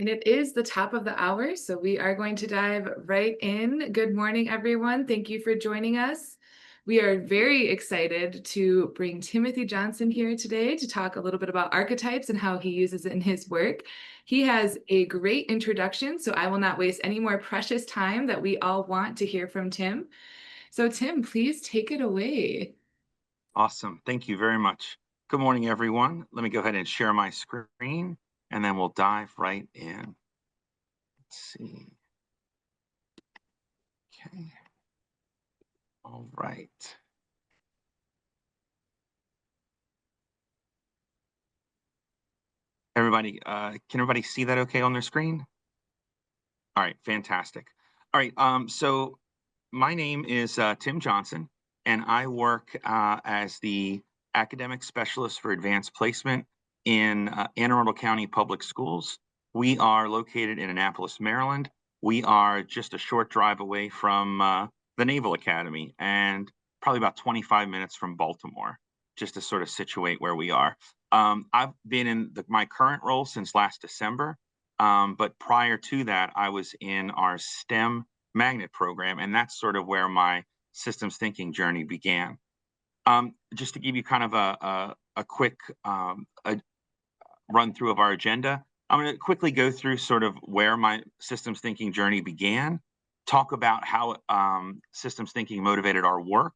And it is the top of the hour, so we are going to dive right in. Good morning, everyone. Thank you for joining us. We are very excited to bring Timothy Johnson here today to talk a little bit about archetypes and how he uses it in his work. He has a great introduction, so I will not waste any more precious time that we all want to hear from Tim. So Tim, please take it away. Awesome. Thank you very much. Good morning, everyone. Let me go ahead and share my screen, and then we'll dive right in. Let's see. Okay. All right. Everybody, can everybody see that okay on their screen? All right, fantastic. All right, so my name is Tim Johnson, and I work as the academic specialist for advanced placement in Anne Arundel County Public Schools. We are located in Annapolis, Maryland. We are just a short drive away from the Naval Academy and probably about 25 minutes from Baltimore, just to sort of situate where we are. I've been in my current role since last December, but prior to that, I was in our STEM magnet program, and that's sort of where my systems thinking journey began. Just to give you kind of a quick run through of our agenda, I'm going to quickly go through sort of where my systems thinking journey began, talk about how systems thinking motivated our work,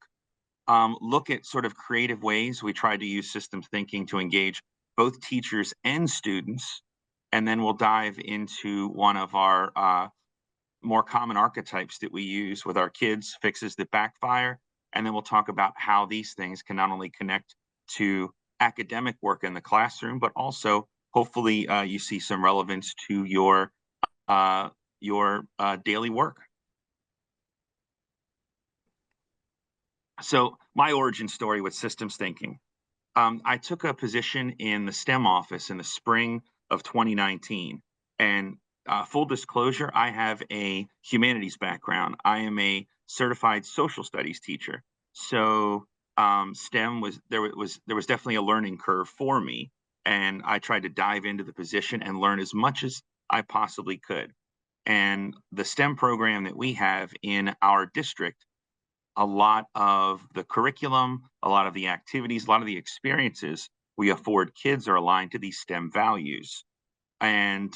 look at sort of creative ways we tried to use systems thinking to engage both teachers and students, and then we'll dive into one of our more common archetypes that we use with our kids, fixes that backfire. And then we'll talk about how these things can not only connect to academic work in the classroom, but also hopefully you see some relevance to your daily work. So my origin story with systems thinking. I took a position in the STEM office in the spring of 2019. And full disclosure, I have a humanities background. I am a certified social studies teacher. So STEM was definitely a learning curve for me. And I tried to dive into the position and learn as much as I possibly could. And the STEM program that we have in our district, a lot of the curriculum, a lot of the activities, a lot of the experiences we afford kids are aligned to these STEM values. And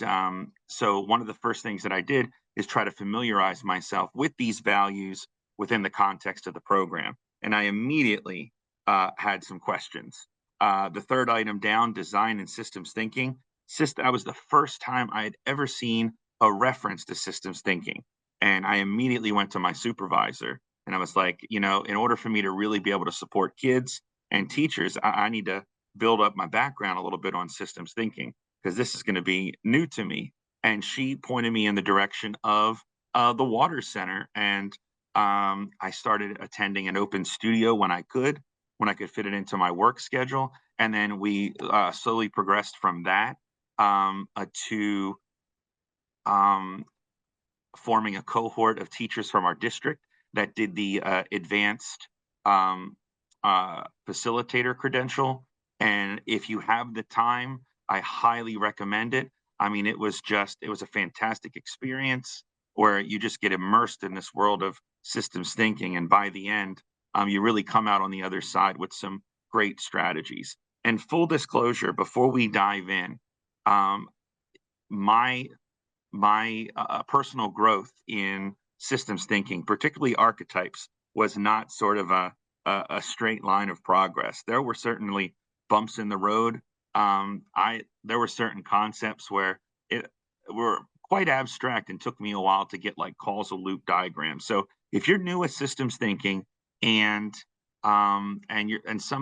so one of the first things that I did is try to familiarize myself with these values within the context of the program. And I immediately had some questions. The third item down, design and systems thinking. That was the first time I had ever seen a reference to systems thinking. And I immediately went to my supervisor and I was like, in order for me to really be able to support kids and teachers, I need to build up my background a little bit on systems thinking because this is going to be new to me. And she pointed me in the direction of the Water Center. And I started attending an open studio when I could fit it into my work schedule. And then we slowly progressed from that to forming a cohort of teachers from our district that did the advanced facilitator credential. And if you have the time, I highly recommend it. I mean, it was a fantastic experience where you just get immersed in this world of systems thinking. And by the end, you really come out on the other side with some great strategies. And full disclosure, before we dive in, my personal growth in systems thinking, particularly archetypes, was not sort of a straight line of progress. There were certainly bumps in the road. There were certain concepts where it were quite abstract and took me a while to get like causal loop diagrams. So if you're new with systems thinking and some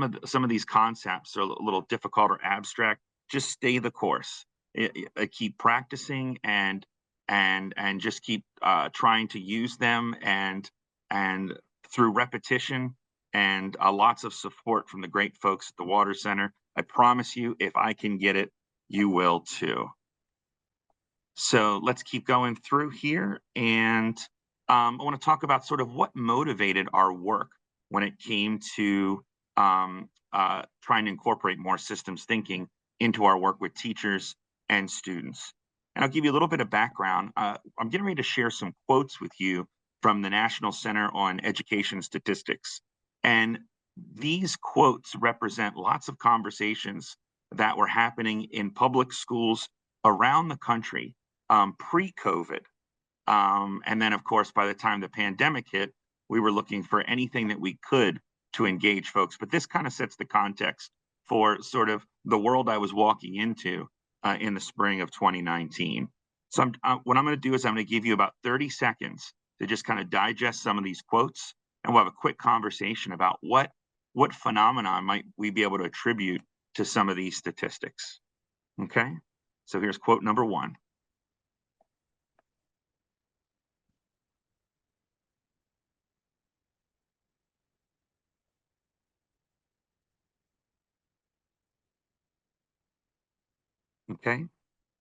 of these concepts are a little difficult or abstract, just stay the course. Keep practicing and just keep trying to use them and through repetition and lots of support from the great folks at the Water Center. I promise you, if I can get it, you will too. So let's keep going through here. And I want to talk about sort of what motivated our work when it came to trying to incorporate more systems thinking into our work with teachers and students. And I'll give you a little bit of background. I'm getting ready to share some quotes with you from the National Center on Education Statistics. And these quotes represent lots of conversations that were happening in public schools around the country pre COVID. And then, of course, by the time the pandemic hit, we were looking for anything that we could to engage folks. But this kind of sets the context for sort of the world I was walking into in the spring of 2019. So what I'm going to do is I'm going to give you about 30 seconds to just kind of digest some of these quotes, and we'll have a quick conversation about what phenomenon might we be able to attribute to some of these statistics. Okay, so here's quote number one. Okay,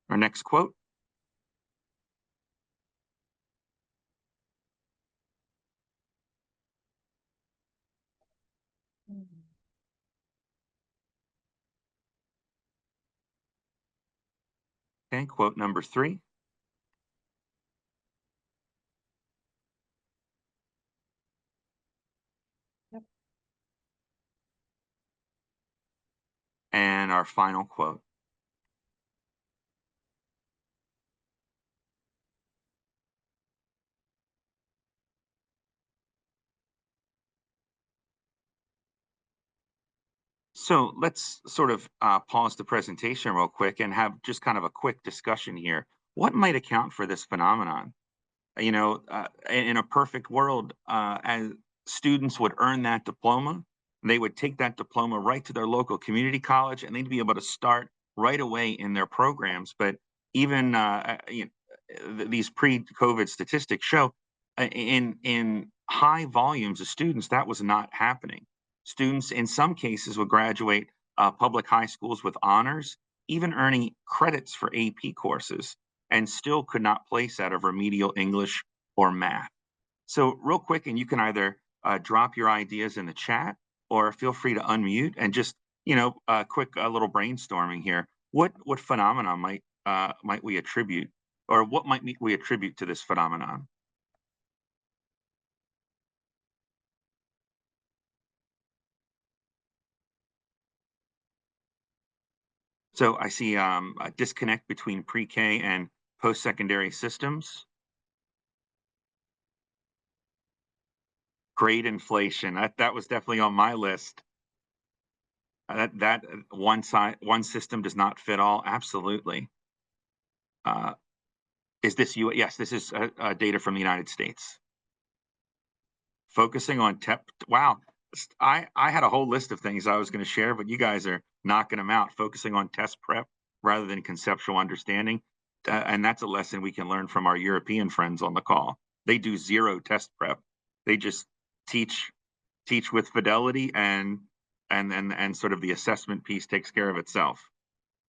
our next quote. Okay, quote number three. Yep. And our final quote. So let's sort of pause the presentation real quick and have just kind of a quick discussion here. What might account for this phenomenon? In a perfect world, as students would earn that diploma, they would take that diploma right to their local community college, and they'd be able to start right away in their programs. But even these pre-COVID statistics show in high volumes of students that was not happening. Students, in some cases, would graduate public high schools with honors, even earning credits for AP courses, and still could not place out of remedial English or math. So, real quick, and you can either drop your ideas in the chat or feel free to unmute and just quick little brainstorming here. What phenomenon might we attribute, or what might we attribute to this phenomenon? So I see a disconnect between pre-K and post-secondary systems. Grade inflation. That was definitely on my list. That one system does not fit all. Absolutely. Uh, is this you? Yes, this is data from the United States. Focusing on tech. Wow. I had a whole list of things I was going to share, but you guys are knocking them out. Focusing on test prep rather than conceptual understanding, and that's a lesson we can learn from our European friends on the call. They do zero test prep. They just teach with fidelity, and sort of the assessment piece takes care of itself.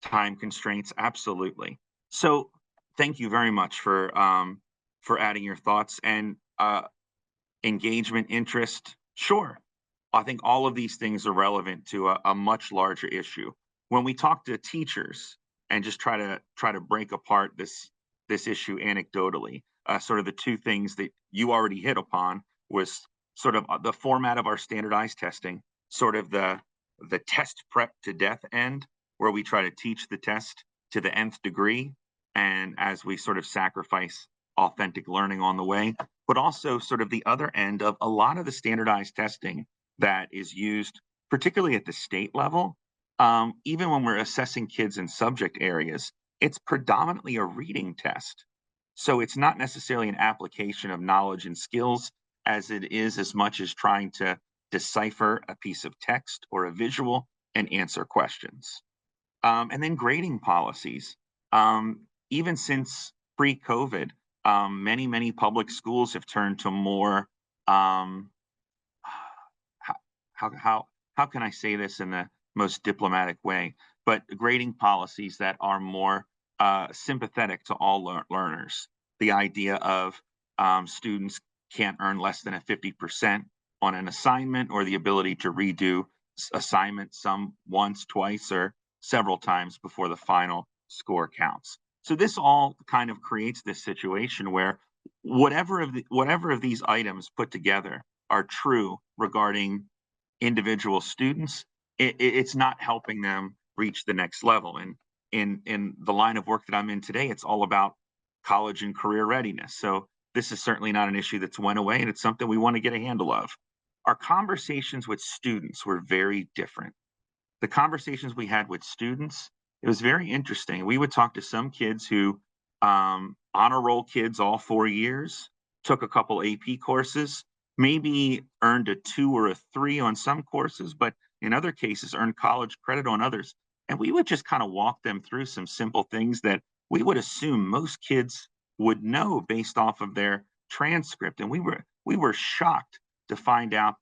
Time constraints, absolutely. So thank you very much for adding your thoughts and engagement, interest. Sure, I think all of these things are relevant to a much larger issue. When we talk to teachers and just try to break apart this issue anecdotally, sort of the two things that you already hit upon was sort of the format of our standardized testing, sort of the test prep to death end, where we try to teach the test to the nth degree, and as we sort of sacrifice authentic learning on the way, but also sort of the other end of a lot of the standardized testing that is used, particularly at the state level. Even when we're assessing kids in subject areas, it's predominantly a reading test. So it's not necessarily an application of knowledge and skills as it is as much as trying to decipher a piece of text or a visual and answer questions. And then grading policies. Even since pre-COVID, many public schools have turned to more um, how, how can I say this in the most diplomatic way? But grading policies that are more sympathetic to all learners. The idea of students can't earn less than a 50% on an assignment, or the ability to redo assignment some once, twice, or several times before the final score counts. So this all kind of creates this situation where whatever of these items put together are true regarding individual students, it's not helping them reach the next level. And in the line of work that I'm in today, it's all about college and career readiness. So this is certainly not an issue that's went away, and it's something we want to get a handle of. Our conversations with students were very different. The conversations we had with students, it was very interesting. We would talk to some kids who honor roll kids all 4 years, took a couple AP courses, maybe earned a 2 or a 3 on some courses, but in other cases earned college credit on others. And we would just kind of walk them through some simple things that we would assume most kids would know based off of their transcript. And we were shocked to find out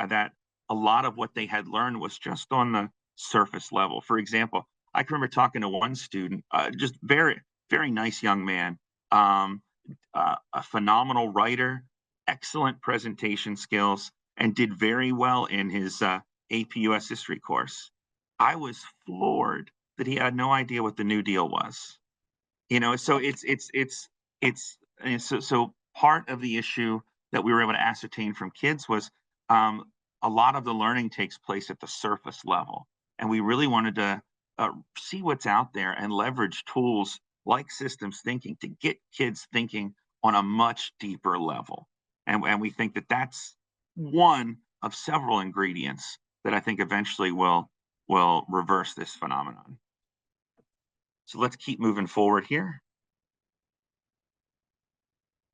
that a lot of what they had learned was just on the surface level. For example, I can remember talking to one student, just very nice young man, um, a phenomenal writer, excellent presentation skills, and did very well in his AP US history course. I was floored that he had no idea what the New Deal was. So so part of the issue that we were able to ascertain from kids was um, a lot of the learning takes place at the surface level, and we really wanted to see what's out there and leverage tools like systems thinking to get kids thinking on a much deeper level. And we think that that's one of several ingredients that I think eventually will reverse this phenomenon. So let's keep moving forward here.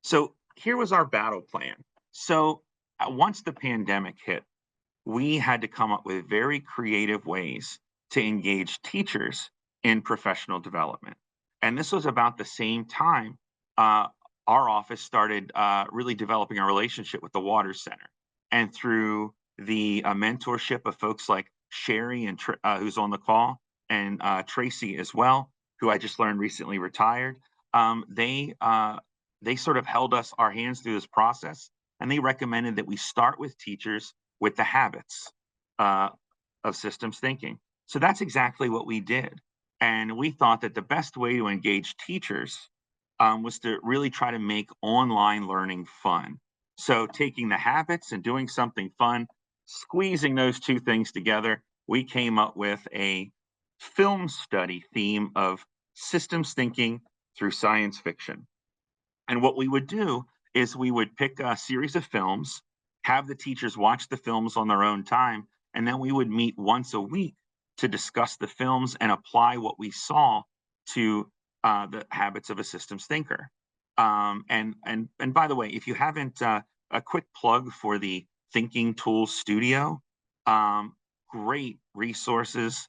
So here was our battle plan. So once the pandemic hit, we had to come up with very creative ways to engage teachers in professional development. And this was about the same time uh, our office started really developing a relationship with the Water Center. And through the mentorship of folks like Sherry, who's on the call, and Tracy as well, who I just learned recently retired, they sort of held us our hands through this process, and they recommended that we start with teachers with the habits uh, of systems thinking. So that's exactly what we did. And we thought that the best way to engage teachers was to really try to make online learning fun. So taking the habits and doing something fun, squeezing those two things together, we came up with a film study theme of systems thinking through science fiction. And what we would do is we would pick a series of films, have the teachers watch the films on their own time, and then we would meet once a week to discuss the films and apply what we saw to the habits of a systems thinker. And by the way, if you haven't, a quick plug for the Thinking Tools Studio, um, great resources.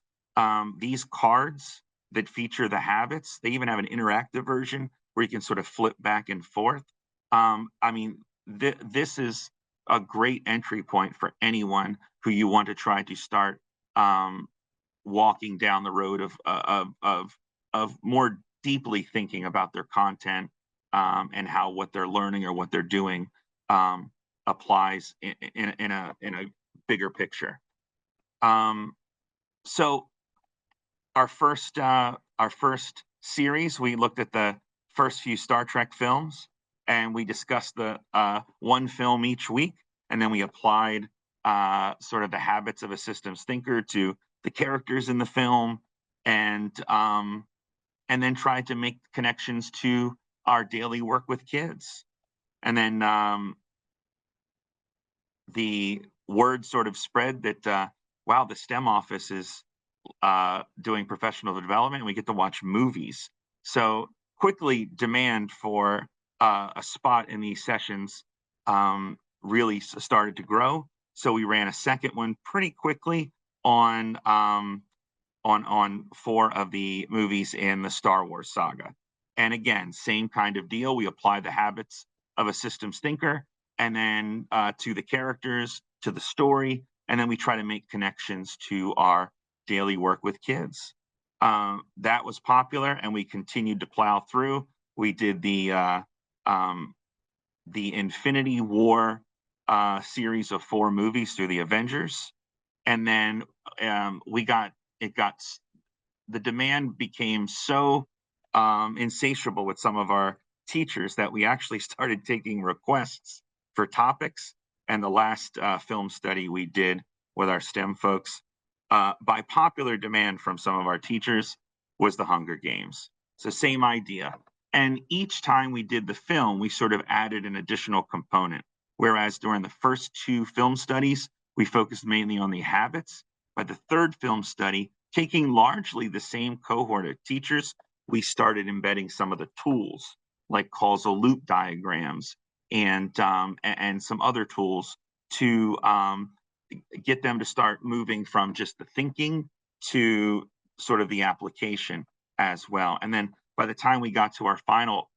These cards that feature the habits, they even have an interactive version where you can sort of flip back and forth. I mean, this is a great entry point for anyone who you want to try to start um, walking down the road of more deeply thinking about their content and how what they're learning or what they're doing applies in a bigger picture. So our first series, we looked at the first few Star Trek films, and we discussed the one film each week, and then we applied sort of the habits of a systems thinker to the characters in the film, and then tried to make connections to our daily work with kids. And then the word sort of spread that wow, the STEM office is doing professional development, and we get to watch movies. So quickly, demand for a spot in these sessions really started to grow. So we ran a second one pretty quickly on 4 of the movies in the Star Wars saga. And again, same kind of deal. We apply the habits of a systems thinker, and then to the characters, to the story, and then we try to make connections to our daily work with kids. That was popular, and we continued to plow through. We did the Infinity War series of 4 movies through the Avengers, and then we got it got the demand became so insatiable with some of our teachers that we actually started taking requests for topics. And the last film study we did with our STEM folks, by popular demand from some of our teachers, was the Hunger Games. So same idea. And each time we did the film, we sort of added an additional component. Whereas during the first two film studies, we focused mainly on the habits. By the third film study, taking largely the same cohort of teachers, we started embedding some of the tools like causal loop diagrams and some other tools to get them to start moving from just the thinking to sort of the application as well. And then by the time we got to our final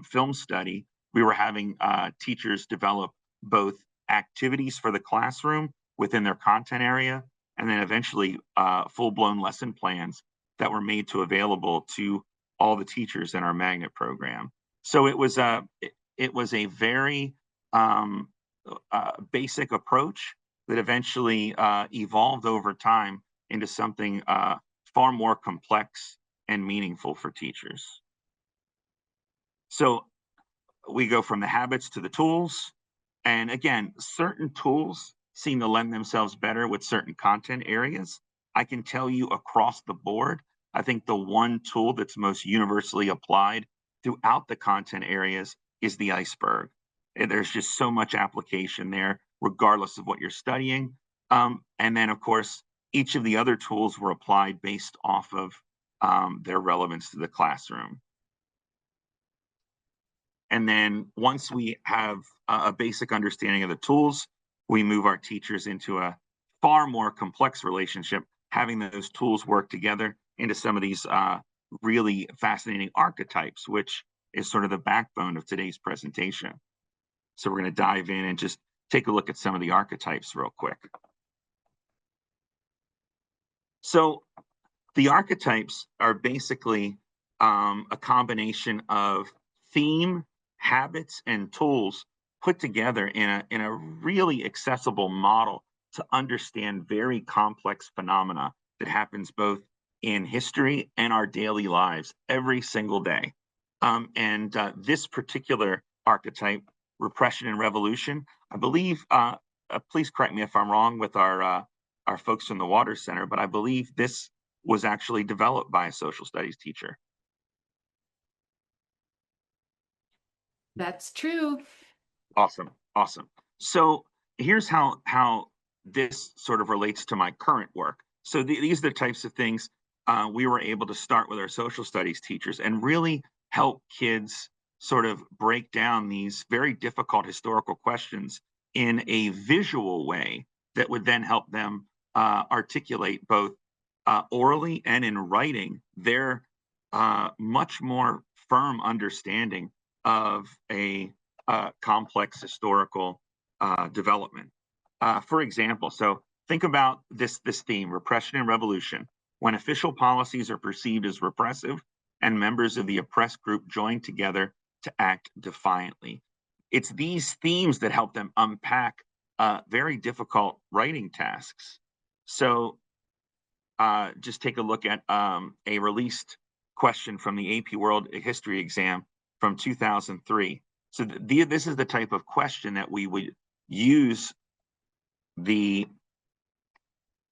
film study, we were having teachers develop both activities for the classroom within their content area, and then eventually full-blown lesson plans that were made available to all the teachers in our magnet program. So it was a very basic approach that eventually evolved over time into something far more complex and meaningful for teachers. So we go from the habits to the tools. And again, certain tools seem to lend themselves better with certain content areas. I can tell you across the board, I think the one tool that's most universally applied throughout the content areas is the iceberg. And there's just so much application there, regardless of what you're studying. And then, of course, each of the other tools were applied based off of their relevance to the classroom. And then once we have a basic understanding of the tools, we move our teachers into a far more complex relationship, having those tools work together into some of these really fascinating archetypes, which is sort of the backbone of today's presentation. So we're going to dive in and just take a look at some of the archetypes real quick. So the archetypes are basically a combination of theme, habits, and tools put together in a really accessible model to understand very complex phenomena that happens both in history and our daily lives every single day. This particular archetype, repression and revolution, I believe, please correct me if I'm wrong with our folks from the Water Center, but I believe this was actually developed by a social studies teacher. That's true. Awesome, awesome. So here's how this sort of relates to my current work. So these are the types of things we were able to start with our social studies teachers and really help kids sort of break down these very difficult historical questions in a visual way that would then help them articulate both orally and in writing their much more firm understanding of a complex historical development. For example, so think about this theme, repression and revolution. When official policies are perceived as repressive and members of the oppressed group join together to act defiantly. It's these themes that help them unpack very difficult writing tasks. So just take a look at a released question from the AP World History exam from 2003. So this is the type of question that we would use the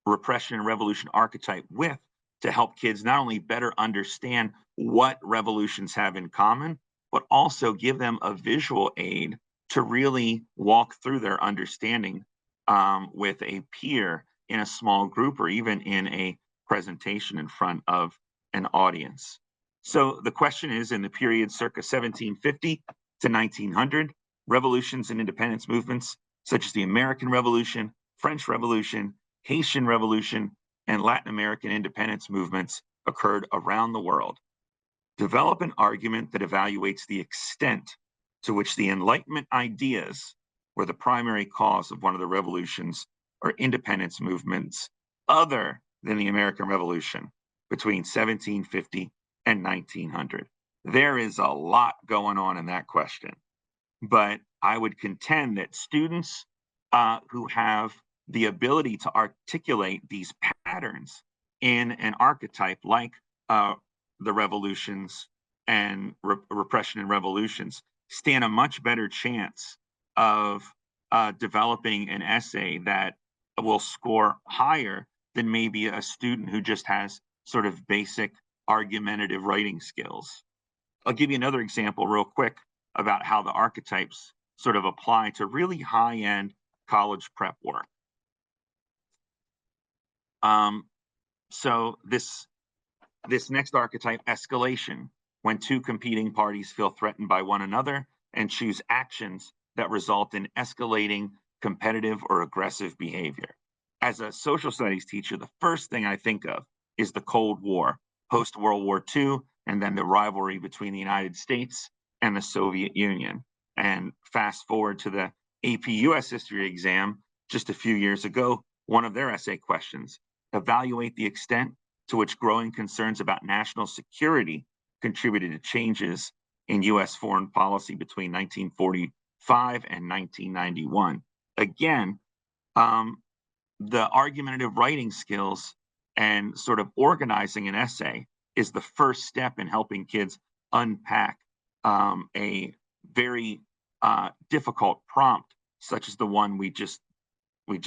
repression and revolution archetype with to help kids not only better understand what revolutions have in common, but also give them a visual aid to really walk through their understanding with a peer in a small group or even in a presentation in front of an audience. So the question is, in the period circa 1750 to 1900, revolutions and independence movements such as the American Revolution, French Revolution, Haitian Revolution, and Latin American independence movements occurred around the world. Develop an argument that evaluates the extent to which the Enlightenment ideas were the primary cause of one of the revolutions or independence movements other than the American Revolution between 1750 and 1900. There is a lot going on in that question, but I would contend that students who have the ability to articulate these patterns in an archetype like the revolutions and repression and revolutions stand a much better chance of developing an essay that will score higher than maybe a student who just has sort of basic argumentative writing skills. I'll give you another example real quick about how the archetypes sort of apply to really high end college prep work. Um, so this next archetype, escalation, when two competing parties feel threatened by one another and choose actions that result in escalating competitive or aggressive behavior. As a social studies teacher, the first thing I think of is the Cold War, post World War II, and then the rivalry between the United States and the Soviet Union. And fast forward to the AP US history exam just a few years ago, one of their essay questions: evaluate the extent to which growing concerns about national security contributed to changes in US foreign policy between 1945 and 1991. Again, the argumentative writing skills and sort of organizing an essay is the first step in helping kids unpack a very difficult prompt, such as the one we just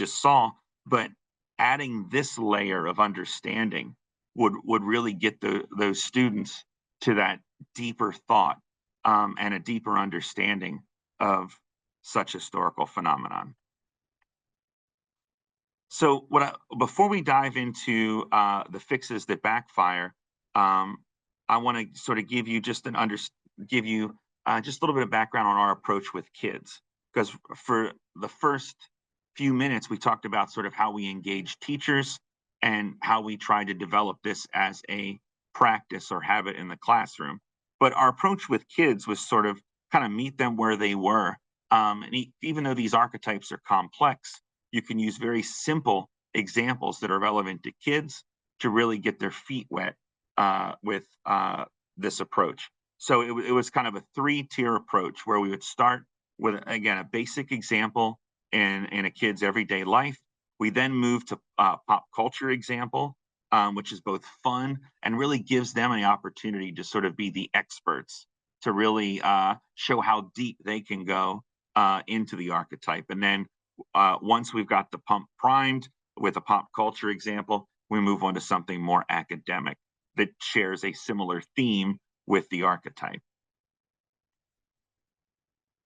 saw. But adding this layer of understanding would really get those students to that deeper thought and a deeper understanding of such historical phenomenon. So before we dive into the fixes that backfire, I want to sort of give you just give you just a little bit of background on our approach with kids, because for the first few minutes we talked about sort of how we engage teachers and how we try to develop this as a practice or habit in the classroom. But our approach with kids was sort of kind of meet them where they were. Even though these archetypes are complex, you can use very simple examples that are relevant to kids to really get their feet wet with this approach. So it was kind of a three-tier approach where we would start with, again, a basic example in a kid's everyday life. We then move to pop culture example, which is both fun and really gives them an opportunity to sort of be the experts, to really show how deep they can go into the archetype. And then once we've got the pump primed with a pop culture example, we move on to something more academic that shares a similar theme with the archetype.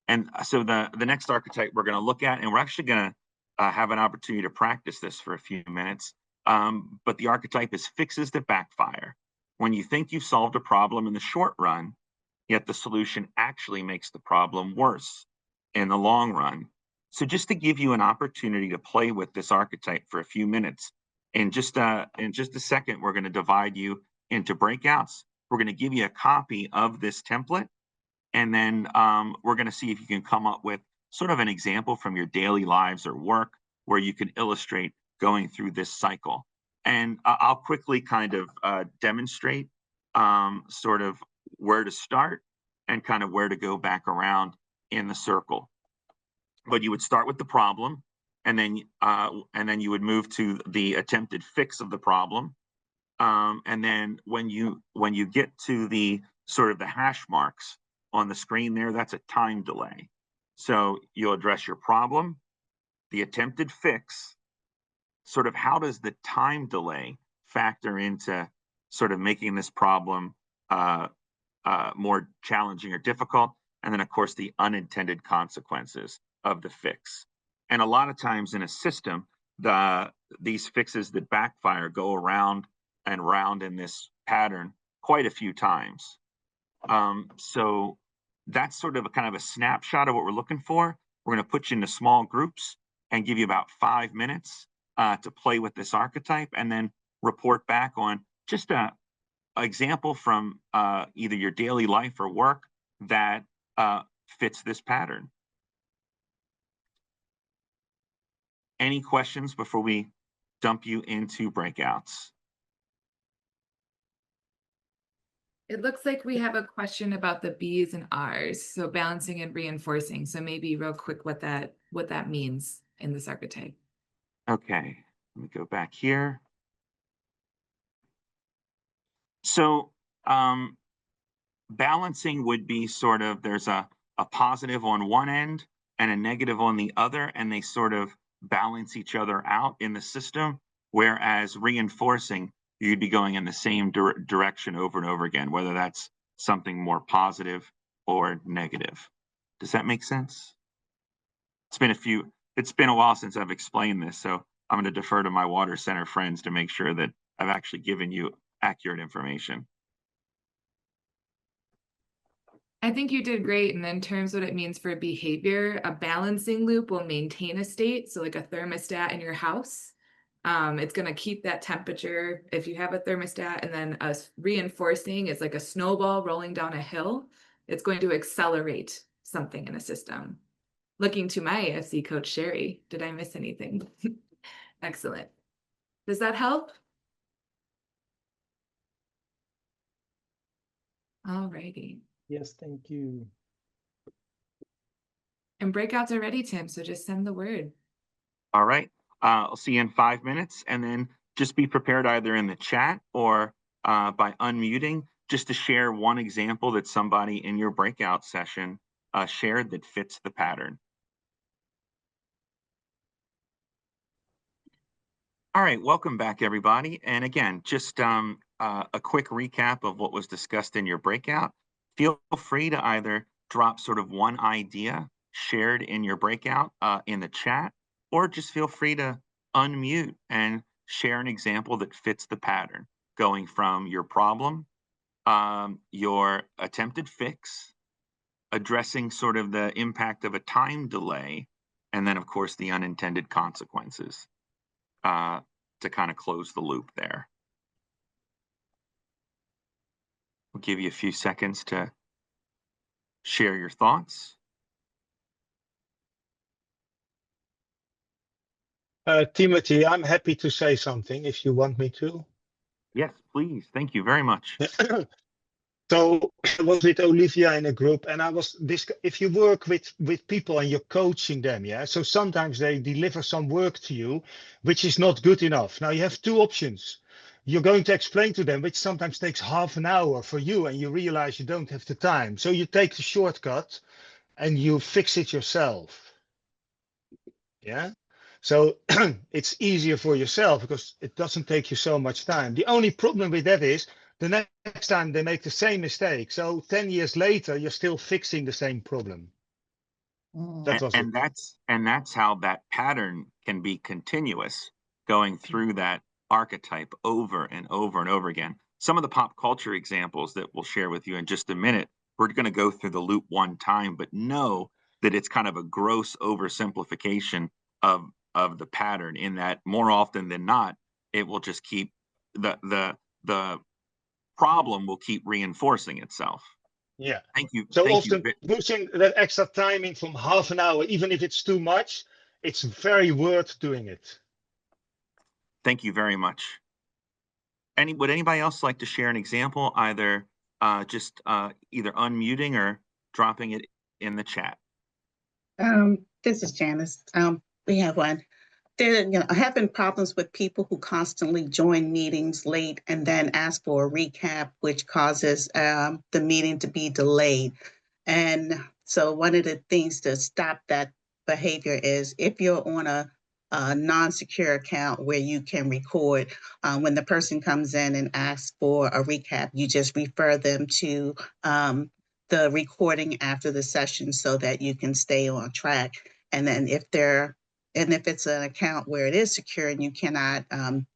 And so the next archetype we're going to look at, and we're actually going to have an opportunity to practice this for a few minutes, but the archetype is fixes that backfire. When you think you've solved a problem in the short run, yet the solution actually makes the problem worse in the long run. So just to give you an opportunity to play with this archetype for a few minutes, in just a second, we're going to divide you into breakouts. We're going to give you a copy of this template, and then we're going to see if you can come up with sort of an example from your daily lives or work where you can illustrate going through this cycle. And I'll quickly kind of demonstrate sort of where to start and kind of where to go back around in the circle. But you would start with the problem, and then you would move to the attempted fix of the problem. And then when you get to the sort of the hash marks on the screen there, that's a time delay. So you'll address your problem, the attempted fix, sort of how does the time delay factor into sort of making this problem more challenging or difficult, and then of course the unintended consequences of the fix. And a lot of times in a system, these fixes that backfire go around and round in this pattern quite a few times. So that's sort of a kind of a snapshot of what we're looking for. We're going to put you into small groups and give you about 5 minutes to play with this archetype, and then report back on just a example from either your daily life or work that fits this pattern. Any questions before we dump you into breakouts? It looks like we have a question about the B's and R's, so balancing and reinforcing. So maybe real quick what that means in this archetype. Okay, let me go back here. So Um, Balancing would be sort of there's a positive on one end and a negative on the other, and they sort of balance each other out in the system. Whereas reinforcing, you'd be going in the same direction over and over again, whether that's something more positive or negative. Does that make sense? It's been a while since I've explained this, so I'm going to defer to my water center friends to make sure that I've actually given you accurate information. I think you did great. And in terms of what it means for behavior, a balancing loop will maintain a state. So like a thermostat in your house, it's going to keep that temperature if you have a thermostat, and then reinforcing is like a snowball rolling down a hill. It's going to accelerate something in a system. Looking to my AFC coach, Sherry, did I miss anything? Excellent. Does that help? All righty. Yes, thank you. And breakouts are ready, Tim, so just send the word. All right. I'll see you in 5 minutes, and then just be prepared either in the chat or by unmuting just to share one example that somebody in your breakout session shared that fits the pattern. All right, welcome back, everybody. And again, just a quick recap of what was discussed in your breakout. Feel free to either drop sort of one idea shared in your breakout in the chat, or just feel free to unmute and share an example that fits the pattern, going from your problem, your attempted fix, addressing sort of the impact of a time delay, and then, of course, the unintended consequences. To kind of close the loop there. We'll give you a few seconds to share your thoughts. Timothy, I'm happy to say something if you want me to. Yes, please. Thank you very much. So I was with Olivia in a group, and I was if you work with people and you're coaching them, yeah. So sometimes they deliver some work to you, which is not good enough. Now you have two options. You're going to explain to them, which sometimes takes half an hour for you, and you realize you don't have the time. So you take the shortcut and you fix it yourself. Yeah. So it's easier for yourself because it doesn't take you so much time. The only problem with that is the next time they make the same mistake. So 10 years later, you're still fixing the same problem. That was it. And that's how that pattern can be continuous, going through that archetype over and over and over again. Some of the pop culture examples that we'll share with you in just a minute, we're going to go through the loop one time, but know that it's kind of a gross oversimplification of the pattern, in that more often than not, it will just keep the problem will keep reinforcing itself. Yeah. Thank you. So Thank often you. pushing that extra time in from half an hour, even if it's too much, it's very worth doing it. Thank you very much. Would anybody else like to share an example, either either unmuting or dropping it in the chat? This is Janice. We have one. There, having problems with people who constantly join meetings late and then ask for a recap, which causes the meeting to be delayed. And so one of the things to stop that behavior is if you're on a non-secure account where you can record, when the person comes in and asks for a recap, you just refer them to the recording after the session so that you can stay on track. And then if it's an account where it is secure and you cannot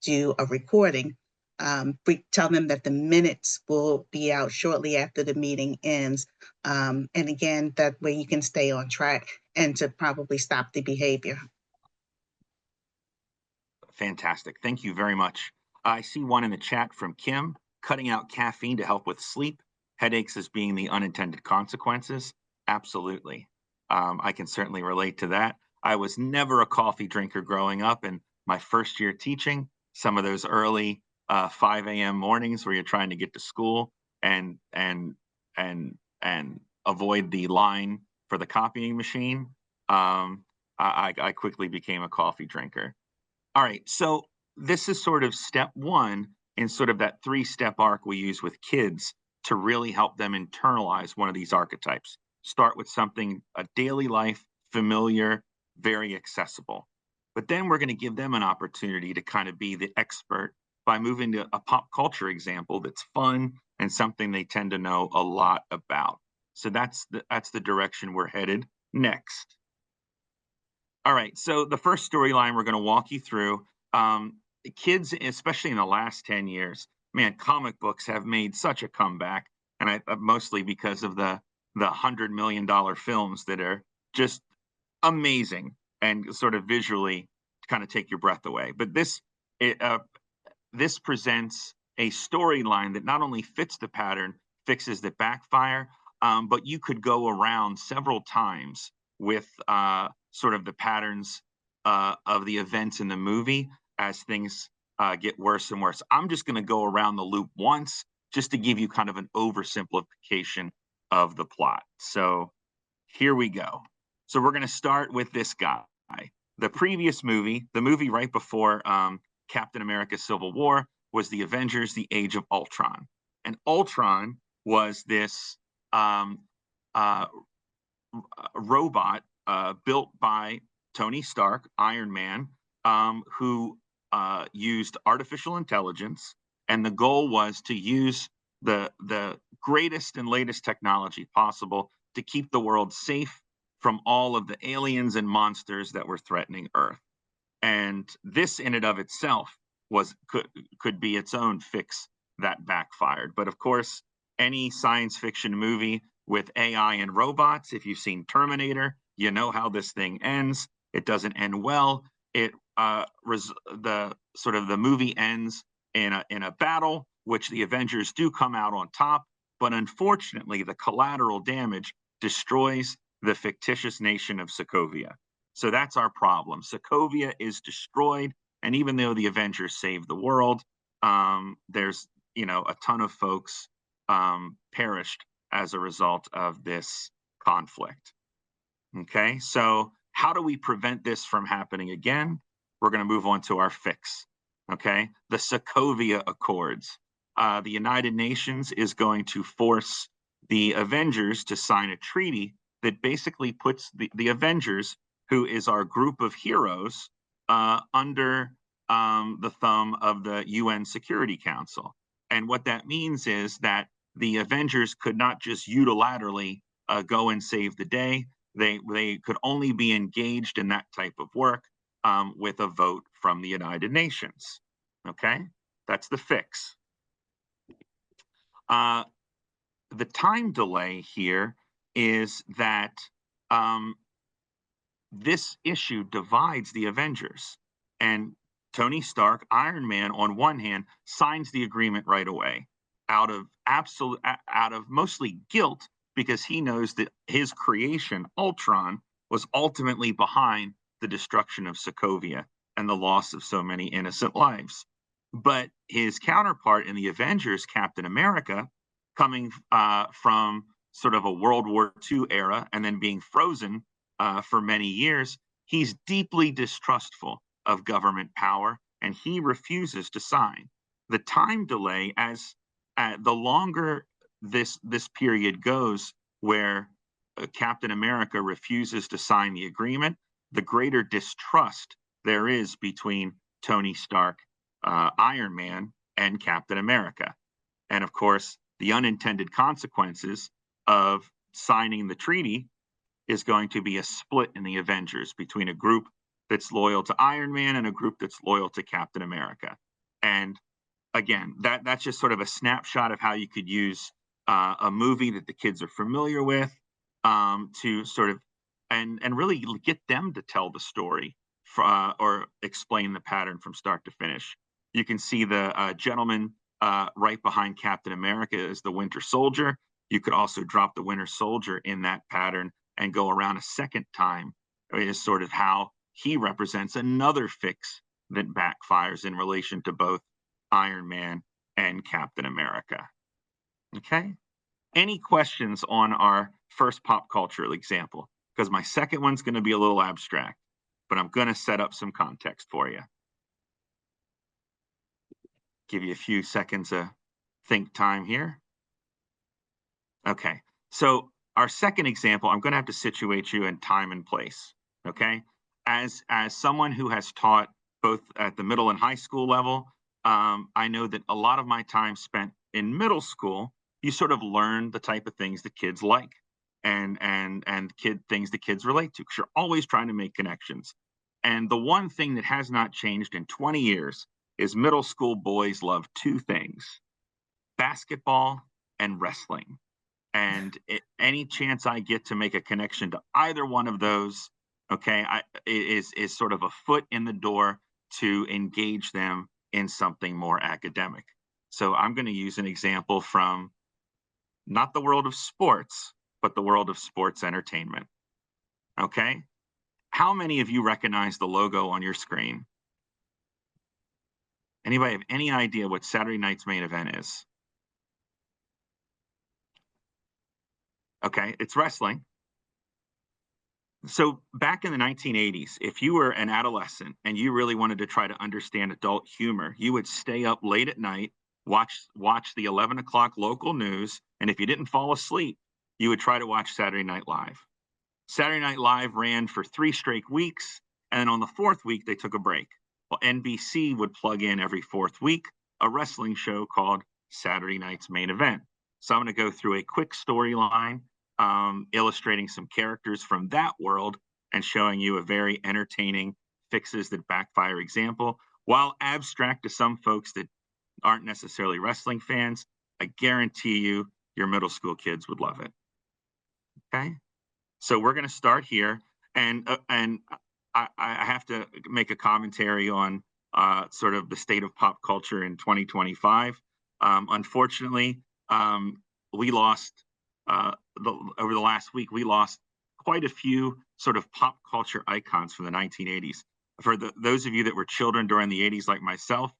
do a recording, tell them that the minutes will be out shortly after the meeting ends. And again, that way you can stay on track and to probably stop the behavior. Fantastic. Thank you very much. I see one in the chat from Kim: cutting out caffeine to help with sleep, headaches as being the unintended consequences. Absolutely. I can certainly relate to that. I was never a coffee drinker growing up, and my first year teaching, some of those early 5 a.m. mornings where you're trying to get to school and avoid the line for the copying machine, I quickly became a coffee drinker. All right, so this is sort of step one in sort of that 3-step arc we use with kids to really help them internalize one of these archetypes. Start with something, a daily life, familiar, very accessible. But then we're going to give them an opportunity to kind of be the expert by moving to a pop culture example that's fun and something they tend to know a lot about. So that's the direction we're headed next. All right, so the first storyline we're going to walk you through, kids, especially in the last 10 years, man, comic books have made such a comeback, and mostly because of the $100 million films that are just amazing and sort of visually kind of take your breath away. But this presents a storyline that not only fits the pattern, fixes the backfire, but you could go around several times with sort of the patterns of the events in the movie as things get worse and worse. I'm just going to go around the loop once just to give you kind of an oversimplification of the plot. So here we go. So we're going to start with this guy. The previous movie, the movie right before Captain America Civil War, was the Avengers, The Age of Ultron. And Ultron was this robot built by Tony Stark, Iron Man, who used artificial intelligence. And the goal was to use the greatest and latest technology possible to keep the world safe from all of the aliens and monsters that were threatening Earth. And this in and of itself could be its own fix that backfired. But of course, any science fiction movie with AI and robots, if you've seen Terminator, you know how this thing ends. It doesn't end well. The movie ends in a battle, which the Avengers do come out on top. But unfortunately, the collateral damage destroys the fictitious nation of Sokovia. So that's our problem. Sokovia is destroyed, and even though the Avengers saved the world, there's a ton of folks perished as a result of this conflict. Okay, so how do we prevent this from happening again? We're going to move on to our fix. Okay, the Sokovia Accords. The United Nations is going to force the Avengers to sign a treaty that basically puts the Avengers, who is our group of heroes, under the thumb of the UN Security Council. And what that means is that the Avengers could not just unilaterally go and save the day. They could only be engaged in that type of work with a vote from the United Nations. Okay, that's the fix. The time delay here is that this issue divides the Avengers, and Tony Stark, Iron Man, on one hand, signs the agreement right away out of mostly guilt, because he knows that his creation, Ultron, was ultimately behind the destruction of Sokovia and the loss of so many innocent lives. But his counterpart in the Avengers, Captain America, coming from sort of a World War II era and then being frozen for many years, he's deeply distrustful of government power, and he refuses to sign. The time delay, as the longer this period goes, where Captain America refuses to sign the agreement, the greater distrust there is between Tony Stark, Iron Man, and Captain America. And of course, the unintended consequences of signing the treaty is going to be a split in the Avengers between a group that's loyal to Iron Man and a group that's loyal to Captain America. And again, that's just sort of a snapshot of how you could use a movie that the kids are familiar with to sort of and really get them to tell the story or explain the pattern from start to finish. You can see the gentleman right behind Captain America is the Winter Soldier. You could also drop the Winter Soldier in that pattern and go around a second time. It is sort of how he represents another fix that backfires in relation to both Iron Man and Captain America. Okay. Any questions on our first pop cultural example? Because my second one's going to be a little abstract, but I'm going to set up some context for you. Give you a few seconds of think time here. Okay, so our second example, I'm going to have to situate you in time and place. Okay, as someone who has taught both at the middle and high school level, I know that a lot of my time spent in middle school, you sort of learn the type of things that kids like and things that kids relate to, because you're always trying to make connections. And the one thing that has not changed in 20 years is middle school boys love two things: basketball and wrestling. And any chance I get to make a connection to either one of those, okay, is sort of a foot in the door to engage them in something more academic. So I'm going to use an example from not the world of sports, but the world of sports entertainment. Okay, how many of you recognize the logo on your screen? Anybody have any idea what Saturday night's main event is? Okay, it's wrestling. So back in the 1980s, if you were an adolescent and you really wanted to try to understand adult humor, you would stay up late at night, watch the 11 o'clock local news, and if you didn't fall asleep, you would try to watch Saturday Night Live. Saturday Night Live ran for 3 straight weeks, and on the 4th week, they took a break. Well, NBC would plug in every 4th week a wrestling show called Saturday Night's Main Event. So I'm going to go through a quick storyline, illustrating some characters from that world and showing you a very entertaining fixes that backfire example. While abstract to some folks that aren't necessarily wrestling fans, I guarantee you your middle school kids would love it. Okay, so we're going to start here, and I have to make a commentary on sort of the state of pop culture in 2025. Unfortunately, we lost over the last week, we lost quite a few sort of pop culture icons from the 1980s. For those of you that were children during the 80s, like myself,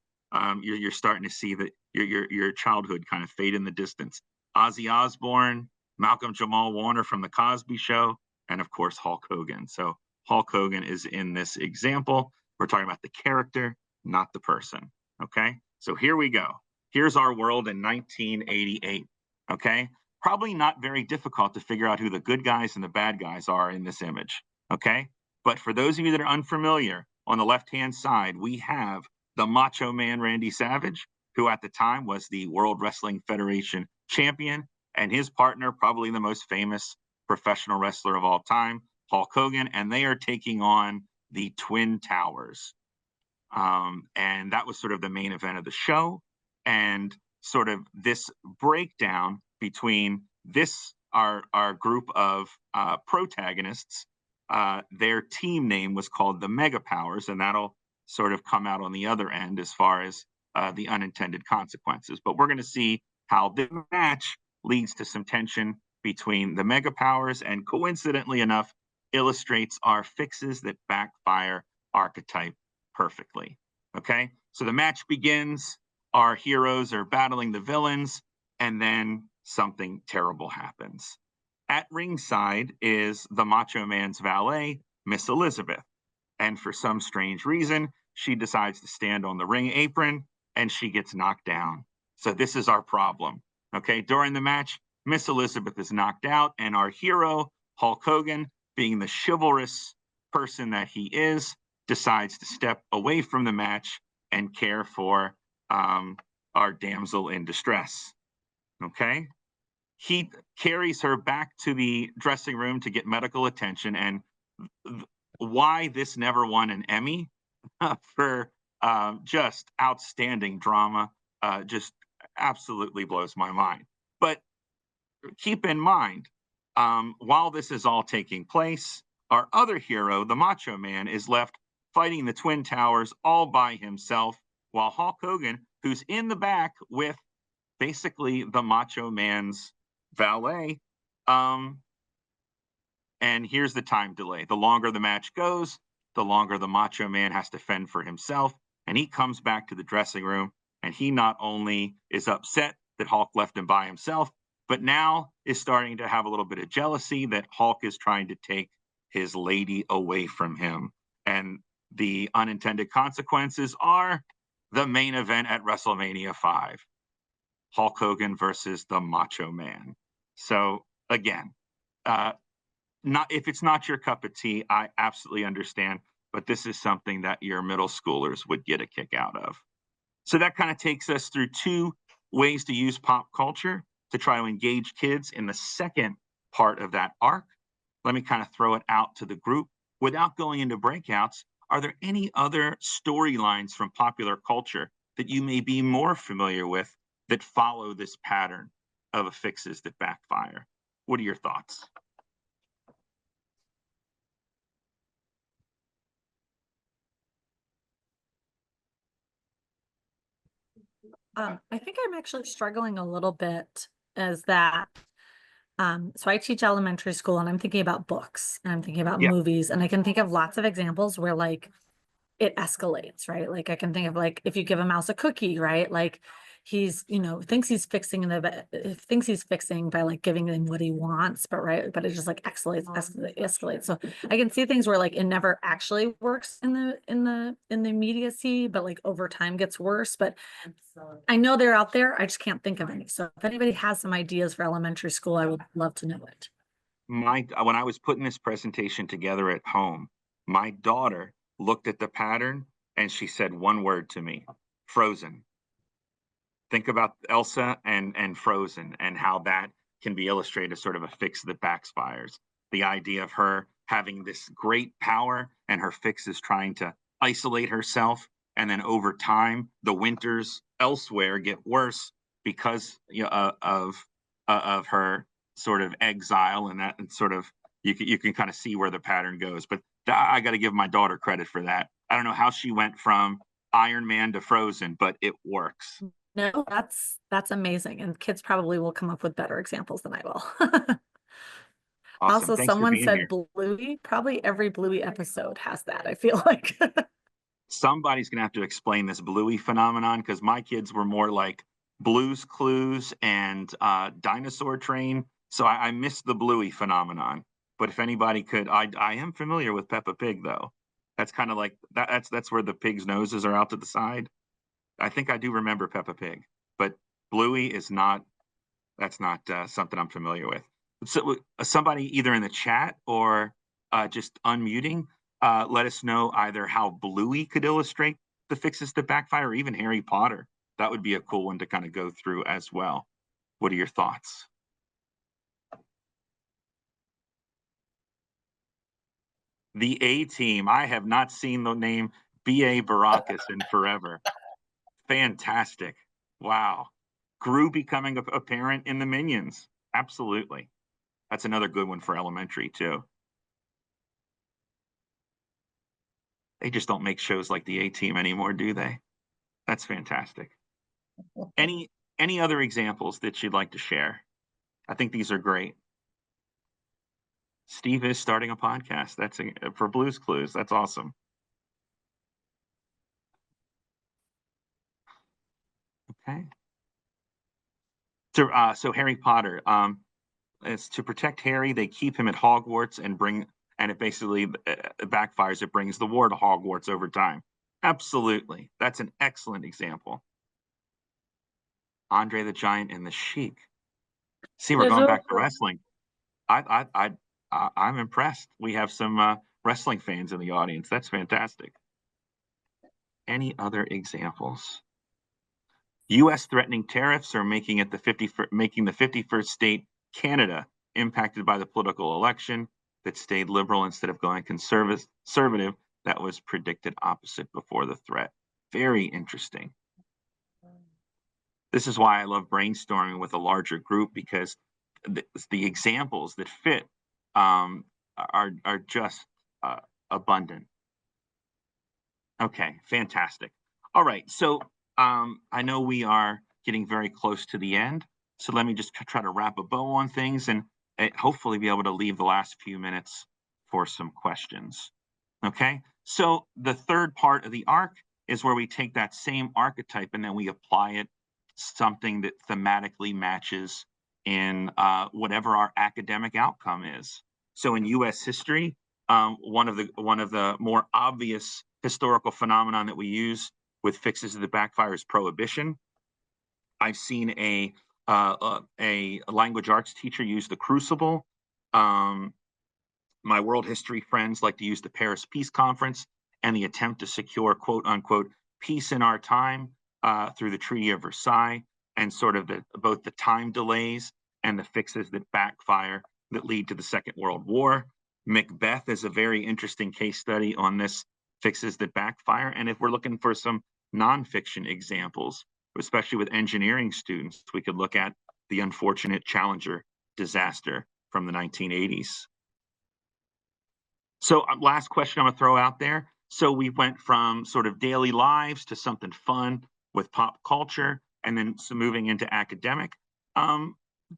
you're starting to see that your childhood kind of fade in the distance. Ozzy Osbourne, Malcolm Jamal Warner from The Cosby Show, and of course, Hulk Hogan. So Hulk Hogan is in this example. We're talking about the character, not the person. Okay, so here we go. Here's our world in 1988. Okay, probably not very difficult to figure out who the good guys and the bad guys are in this image. Okay, but for those of you that are unfamiliar, on the left-hand side, we have the Macho Man Randy Savage, who at the time was the World Wrestling Federation champion, and his partner, probably the most famous professional wrestler of all time, Hulk Hogan, and they are taking on the Twin Towers. And that was sort of the main event of the show. And sort of this breakdown between our group of protagonists, their team name was called the Mega Powers, and that'll sort of come out on the other end as far as the unintended consequences. But we're going to see how this match leads to some tension between the Mega Powers, and coincidentally enough, illustrates our fixes that backfire archetype perfectly. Okay, so the match begins. Our heroes are battling the villains, and then something terrible happens. At ringside is the Macho Man's valet, Miss Elizabeth. And for some strange reason, she decides to stand on the ring apron and she gets knocked down. So this is our problem. Okay, during the match, Miss Elizabeth is knocked out, and our hero, Hulk Hogan, being the chivalrous person that he is, decides to step away from the match and care for our damsel in distress. Okay, he carries her back to the dressing room to get medical attention, and why this never won an Emmy for just outstanding drama just absolutely blows my mind. But keep in mind, while this is all taking place, our other hero, the Macho Man, is left fighting the Twin Towers all by himself, while Hulk Hogan, who's in the back with basically the Macho Man's valet, and here's the time delay. The longer the match goes, the longer the Macho Man has to fend for himself, and he comes back to the dressing room, and he not only is upset that Hulk left him by himself, but now is starting to have a little bit of jealousy that Hulk is trying to take his lady away from him. And the unintended consequences are the main event at WrestleMania 5, Hulk Hogan versus the Macho Man. So again, not if it's not your cup of tea, I absolutely understand, but this is something that your middle schoolers would get a kick out of. So that kind of takes us through 2 ways to use pop culture to try to engage kids in the second part of that arc. Let me kind of throw it out to the group. Without going into breakouts, are there any other storylines from popular culture that you may be more familiar with that follow this pattern of affixes that backfire? What are your thoughts? I think I'm actually struggling a little bit as that. So I teach elementary school and I'm thinking about books and I'm thinking about Yeah. movies, and I can think of lots of examples where like it escalates, right? Like I can think of like if you give a mouse a cookie, right? Like he's, thinks he's fixing by like giving him what he wants, but but it just like escalates. So I can see things where like it never actually works in the immediacy, but like over time gets worse. But I know they're out there. I just can't think of any. So if anybody has some ideas for elementary school, I would love to know it. When I was putting this presentation together at home, my daughter looked at the pattern and she said one word to me: Frozen. Think about Elsa and Frozen and how that can be illustrated as sort of a fix that backfires. The idea of her having this great power and her fix is trying to isolate herself, and then over time the winters elsewhere get worse because of her sort of exile, and that, and sort of you can kind of see where the pattern goes. But I got to give my daughter credit for that. I don't know how she went from Iron Man to Frozen, but it works. No, that's amazing. And kids probably will come up with better examples than I will. Awesome. Also, Thanks for someone being said here. Bluey. Probably every Bluey episode has that, I feel like. Somebody's gonna have to explain this Bluey phenomenon, because my kids were more like Blue's Clues and Dinosaur Train. So I missed the Bluey phenomenon. But if anybody could, I am familiar with Peppa Pig though. That's kind of like that's where the pig's noses are out to the side. I think I do remember Peppa Pig, but Bluey is not. That's not something I'm familiar with. So somebody either in the chat or just unmuting, let us know either how Bluey could illustrate the fixes that backfire, or even Harry Potter. That would be a cool one to kind of go through as well. What are your thoughts? The A Team. I have not seen the name B.A. Baracus in forever. Fantastic. Wow. Gru becoming a parent in the Minions. Absolutely. That's another good one for elementary too. They just don't make shows like the A Team anymore, do they? That's fantastic. Any other examples that you'd like to share? I think these are great. Steve is starting a podcast. That's for Blue's Clues. That's awesome. Okay. So Harry Potter. It's to protect Harry. They keep him at Hogwarts and it basically backfires. It brings the war to Hogwarts over time. Absolutely, that's an excellent example. Andre the Giant and the Sheik. See, we're going back to wrestling. I'm impressed. We have some wrestling fans in the audience. That's fantastic. Any other examples? U.S. threatening tariffs are making the 51st state Canada impacted by the political election that stayed liberal instead of going conservative. That was predicted opposite before the threat. Very interesting. This is why I love brainstorming with a larger group, because the examples that fit are just abundant. Okay, fantastic. All right, so I know we are getting very close to the end, so let me just try to wrap a bow on things and hopefully be able to leave the last few minutes for some questions. Okay, so the third part of the arc is where we take that same archetype and then we apply it something that thematically matches in whatever our academic outcome is. So in U.S. history, one of the more obvious historical phenomenon that we use with fixes that backfire is prohibition. I've seen a language arts teacher use the crucible. My world history friends like to use the Paris Peace Conference and the attempt to secure quote unquote peace in our time through the Treaty of Versailles, and sort of both the time delays and the fixes that backfire that lead to the Second World War. Macbeth is a very interesting case study on this, fixes that backfire. And if we're looking for some nonfiction examples, especially with engineering students, we could look at the unfortunate Challenger disaster from the 1980s. So last question I'm gonna throw out there. So we went from sort of daily lives to something fun with pop culture, and then moving into academic.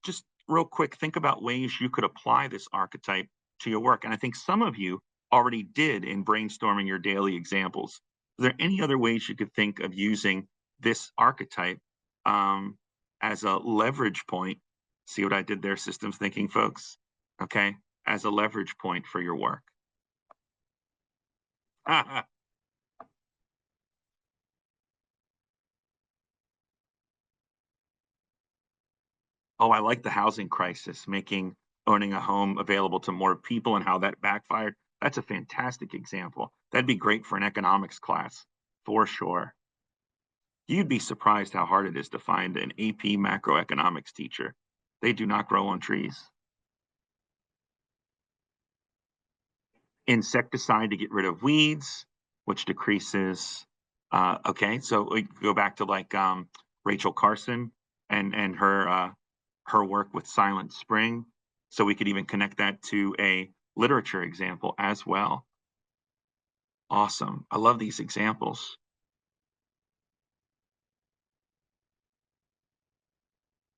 Just real quick, think about ways you could apply this archetype to your work. And I think some of you already did in brainstorming your daily examples. Are there any other ways you could think of using this archetype as a leverage point? See what I did there, systems thinking folks? Okay, as a leverage point for your work. Oh, I like the housing crisis, making owning a home available to more people and how that backfired. That's a fantastic example. That'd be great for an economics class, for sure. You'd be surprised how hard it is to find an AP macroeconomics teacher. They do not grow on trees. Insecticide to get rid of weeds, which decreases. Okay, so we go back to like Rachel Carson and her work with Silent Spring. So we could even connect that to a literature example as well. Awesome. I love these examples.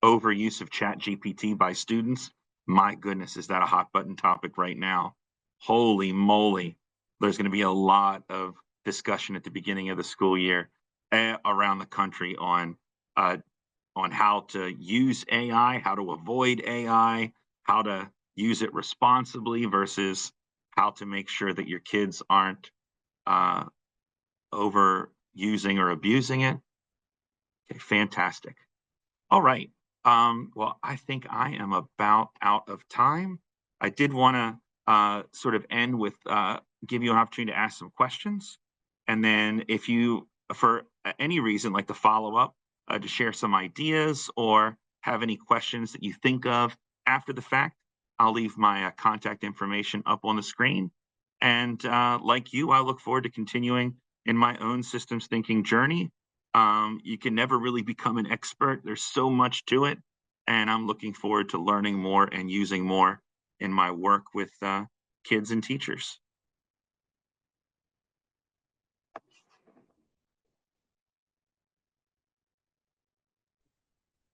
Overuse of ChatGPT by students. My goodness, is that a hot button topic right now? Holy moly. There's going to be a lot of discussion at the beginning of the school year around the country on how to use AI, how to avoid AI, how to use it responsibly versus how to make sure that your kids aren't overusing or abusing it. Okay, fantastic. All right. Well, I think I am about out of time. I did want to sort of end with give you an opportunity to ask some questions. And then if you, for any reason, like to follow up, to share some ideas or have any questions that you think of after the fact, I'll leave my contact information up on the screen. And like you, I look forward to continuing in my own systems thinking journey. You can never really become an expert. There's so much to it. And I'm looking forward to learning more and using more in my work with kids and teachers.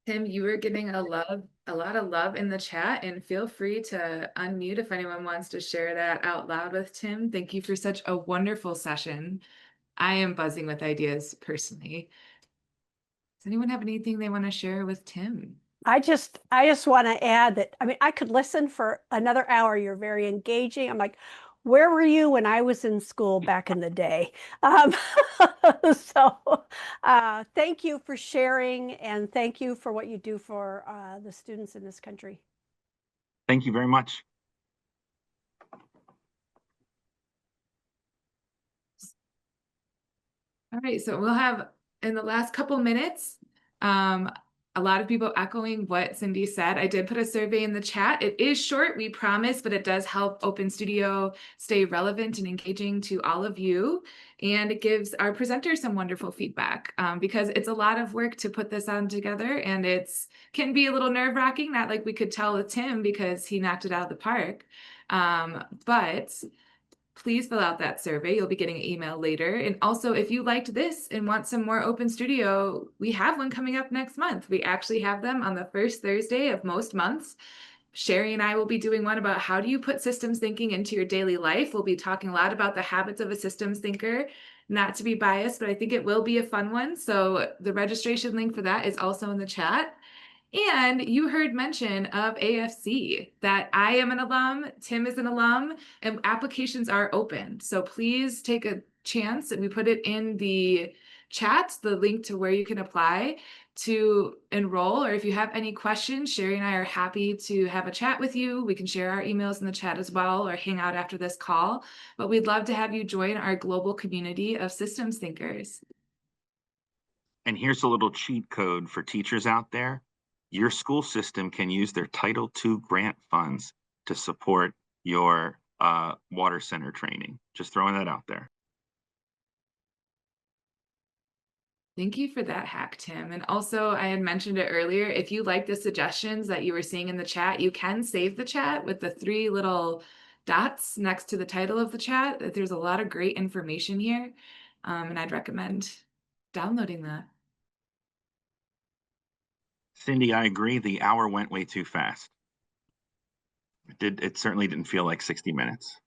Tim, you were getting a lot of love in the chat, and feel free to unmute if anyone wants to share that out loud with Tim. Thank you for such a wonderful session. I am buzzing with ideas personally. Does anyone have anything they want to share with Tim? I just want to add that, I mean, I could listen for another hour. You're very engaging. I'm like, where were you when I was in school back in the day? So thank you for sharing, and thank you for what you do for the students in this country. Thank you very much. All right, so we'll have in the last couple minutes, a lot of people echoing what Cindy said. I did put a survey in the chat. It is short, we promise, but it does help Open Studio stay relevant and engaging to all of you. And it gives our presenters some wonderful feedback because it's a lot of work to put this on together, and can be a little nerve-wracking, not like we could tell with Tim because he knocked it out of the park. But please fill out that survey. You'll be getting an email later. And also, if you liked this and want some more Open Studio, we have one coming up next month. We actually have them on the first Thursday of most months. Sherry and I will be doing one about how do you put systems thinking into your daily life. We'll be talking a lot about the habits of a systems thinker, not to be biased, but I think it will be a fun one. So the registration link for that is also in the chat. And you heard mention of AFC, that I am an alum, Tim is an alum, and applications are open. So please take a chance, and we put it in the chat the link to where you can apply to enroll, or if you have any questions, Sherry and I are happy to have a chat with you. We can share our emails in the chat as well, or hang out after this call, but we'd love to have you join our global community of systems thinkers. And here's a little cheat code for teachers out there. Your school system can use their Title II grant funds to support your water center training. Just throwing that out there. Thank you for that hack, Tim. And also, I had mentioned it earlier, if you like the suggestions that you were seeing in the chat, you can save the chat with the 3 little dots next to the title of the chat. There's a lot of great information here, and I'd recommend downloading that. Cindy, I agree. The hour went way too fast. It certainly didn't feel like 60 minutes.